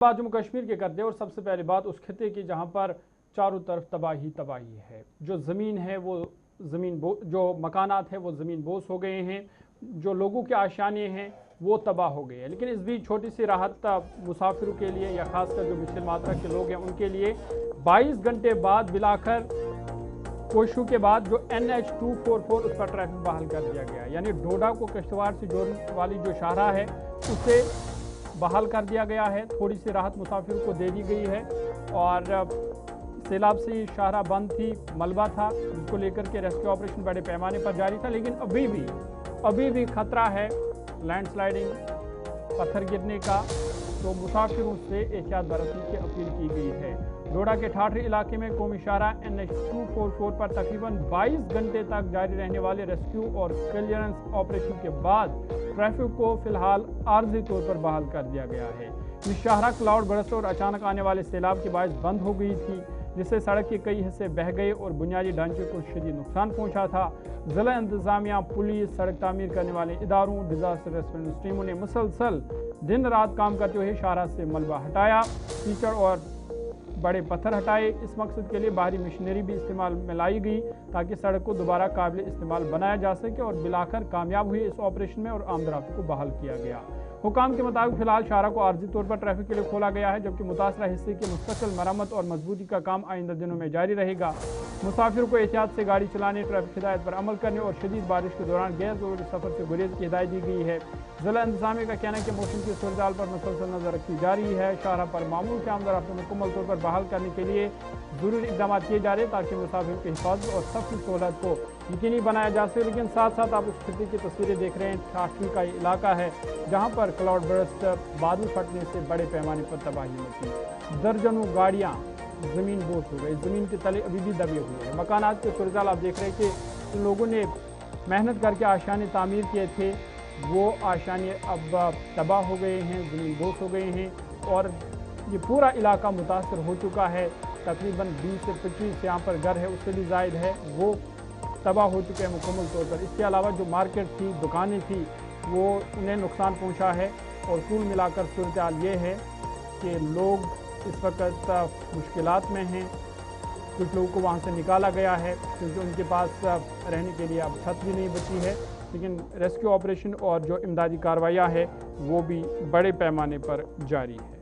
बात जम्मू कश्मीर के करते हैं और सबसे पहले बात उस खिते की जहां पर चारों तरफ तबाही तबाही है। जो ज़मीन है वो जो मकानात है वो ज़मीन बोस हो गए हैं, जो लोगों के आशाने हैं वो तबाह हो गए हैं। लेकिन इस बीच छोटी सी राहत मुसाफिरों के लिए या खासकर जो मिसल मात्रा के लोग हैं उनके लिए 22 घंटे बाद बिलाकर कोशिशों के बाद जो NH 244 उस पर ट्रैफिक बहाल कर दिया गया। यानी डोडा को किश्तवाड़ से जोड़ने वाली जो शाहराह है उसे बहाल कर दिया गया है। थोड़ी सी राहत मुसाफिर को दे दी गई है और सैलाब से ये शाहराह बंद थी, मलबा था, जिसको लेकर के रेस्क्यू ऑपरेशन बड़े पैमाने पर जारी था। लेकिन अभी भी खतरा है लैंडस्लाइडिंग, पत्थर गिरने का, तो मुसाफिरों से एहतियात बरतने की अपील की गई है। डोडा के ठाठरी इलाके में कौमी शाहराह NH 244 पर तकरीबन 22 घंटे तक जारी रहने वाले रेस्क्यू और क्लियरेंस ऑपरेशन के बाद ट्रैफिक को फिलहाल आर्जी तौर पर बहाल कर दिया गया है। ये शाहराह क्लाउड बरस और अचानक आने वाले सैलाब के बायस बंद हो गई थी, जिससे सड़क के कई हिस्से बह गए और बुनियादी ढांचे को शदीद नुकसान पहुंचा था। जिला इंतजामिया, पुलिस, सड़क तामीर करने वाले इदारों, डिजास्टर रेस्पॉन्स टीमों ने मुसलसल दिन रात काम करते हुए शाहराह से मलबा हटाया, कीचड़ और बड़े पत्थर हटाए। इस मकसद के लिए बाहरी मशीनरी भी इस्तेमाल में लाई गई ताकि सड़क को दोबारा काबिल इस्तेमाल बनाया जा सके और बिलाकर कामयाब हुए इस ऑपरेशन में और आमदराफ्त को बहाल किया गया। हुकाम के मुताबिक फिलहाल शाहराह को आर्जी तौर पर ट्रैफिक के लिए खोला गया है, जबकि मुतासरा हिस्से की मुस्तकिल मरम्मत और मजबूती का काम आइंदा दिनों में जारी रहेगा। मुसाफिर को एहतियात से गाड़ी चलाने, ट्रैफिक हिदायत पर अमल करने और शदीद बारिश के दौरान गैर जरूरी सफर से गुरेज की हिदायत दी गई है। जिला इंतजामिया का कहना है कि मौसम की सूरत पर मुसलसल नजर रखी जा रही है। शाहराह पर मामूल के आमदराफ्त मुकम्मल तौर पर बहाल करने के लिए जरूरी इकदाम किए जा रहे हैं ताकि मुसाफिर की हिफाजत और सख्त सहूलत को यकीनी बनाया जा सके। लेकिन साथ साथ आप उस खिते की तस्वीरें देख रहे हैं, ठाठरी का इलाका है जहाँ पर क्लाउड बर्स्ट, बादल फटने से बड़े पैमाने पर तबाही मची। दर्जनों गाड़ियाँ ज़मीन बोस हो गई, ज़मीन के तले अभी भी दबे हुए हैं। मकानात के सूरत आप देख रहे हैं कि इन लोगों ने मेहनत करके आशाने तामीर किए थे, वो आशाने अब तबाह हो गए हैं, ज़मीन बोस हो गए हैं और ये पूरा इलाका मुतासर हो चुका है। तकरीबन 20 से 25 यहाँ पर घर है, उससे भी ज़ायद है, वो तबाह हो चुके हैं मुकम्मल तौर पर। इसके अलावा जो मार्केट थी, दुकानें थी, वो उन्हें नुकसान पहुँचा है और कुल मिलाकर सूरत हाल ये है कि लोग इस वक्त मुश्किलात में हैं। कुछ लोगों को वहाँ से निकाला गया है क्योंकि उनके पास रहने के लिए अब छत भी नहीं बची है। लेकिन रेस्क्यू ऑपरेशन और जो इमदादी कार्रवाइयाँ हैं वो भी बड़े पैमाने पर जारी है।